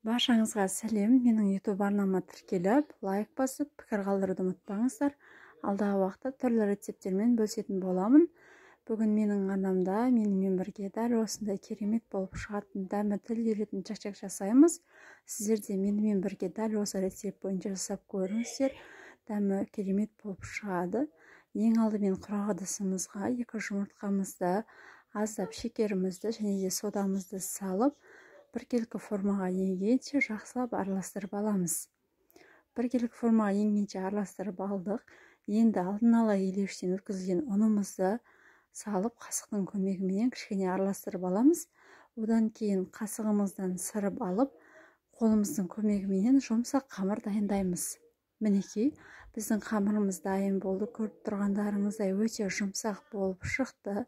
Баршаңызға сәлем. Менің YouTube арнама тіркеліп, лайк басып, пікір қалдыруды ұмытпаңыздар. Алдағы уақытта түрлі рецепттермен бөлісетін боламын. Бүгін менің арнамда менімен бірге дәл осындай керемет болып шығатын дәмі тіл үйіретін чак-чак жасаймыз. Сіздер де менімен бірге дәл осы рецепт бойынша жасап көріңіздер. Дәмі керемет болып шығады. Ең алдымен құрғақ ыдысымызға 2 жұмыртқамызды, аздап шекерімізді және де содамызды салып, біркелкі формаға енгенше жақсылап араластырып аламыз. Біркелкі формаға енгенше араластырып алдық. Енді алдын ала елеуіштен өткізілген ұнымызды салып, қасықтың көмегімен кішкене араластырып аламыз. Одан кейін қасығымыздан сырып алып, қолымыздың көмегімен жұмсақ қамыр дайындаймыз. Мінекей, біздің қамырымыз дайын болды. Көріп тұрғандарыңыздай өте жұмсақ болып шықты.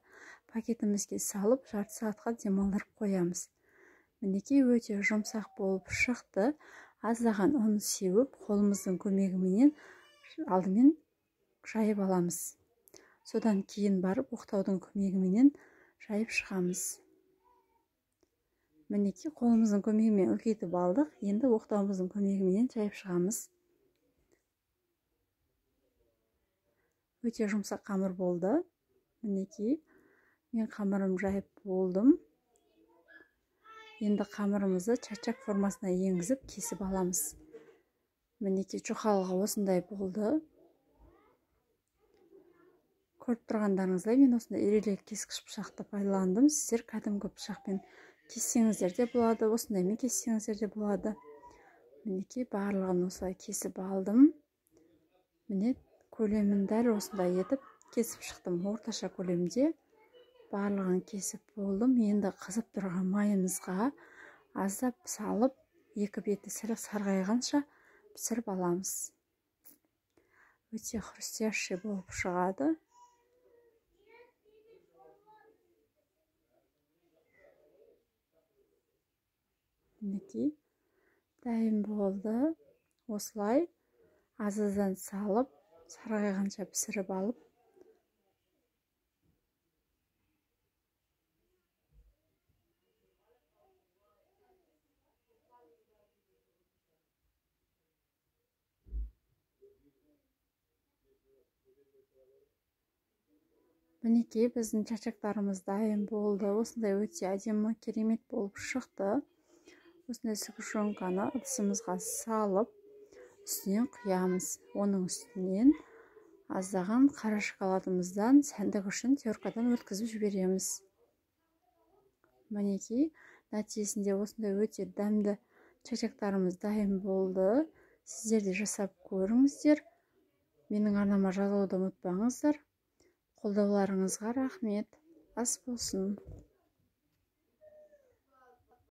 Пакетімізге салып, жарты сағатқа демалдырып қоямыз. Мінекей, өте жұмсақ болып шықты. Аздаған ұн сеуіп, қолымыздың көмегімен алдымен жайып аламыз. Содан кейін барып, оқтаудың көмегімен жайып шығамыз. Мінекей, қолымыздың көмегімен үлкейтіп алдық. Енді оқтауымыздың көмегімен жайып шығамыз. Өте жұмсақ қамыр болды. Мінекей, мен қамырым жайып болдым. Енді қамырымызды чак-чак формасына енгізіп кесіп аламыз. Мінекей, жұқалығы осындай болды. Көріп тұрғандарыңыздай, мен осындай ирелек кескіш пышақты пайдаландым. Сіздер кәдімгі пышақпен кессеңіздер де болады, осындаймен кессеңіздер де болады. Мінекей, барлығын осылай кесіп алдым. Міне, көлемін дәл осындай етіп кесіп шықтым. Орташа көлемде барлығын кесіп болдым. Енді қызып тұрған майымызға аздап салып, екі беті сарғайғанша пісіріп аламыз. Өте хрустящий болып шығады. Мінекей, дайын болды. Осылай азыздан салып, сарғайғанша пісіріп алып, мінекей, біздің чак-чактарымыз дайын болды. Осындай өте әдемі, керемет болып шықты. Осындай сгущенканы ыдысымызға салып, үстінен құямыз. Оның үстінен аздаған қара шоколадымыздан сәндік үшін теркадан өткізіп жібереміз. Мінекей, нәтижесінде осындай өте дәмді чак-чактарымыз дайын болды. Сіздер де жасап көріңіздер. Менің арнама жазылуды ұмытпаңыздар. Қолдауларыңызға рахмет. Ас болсын.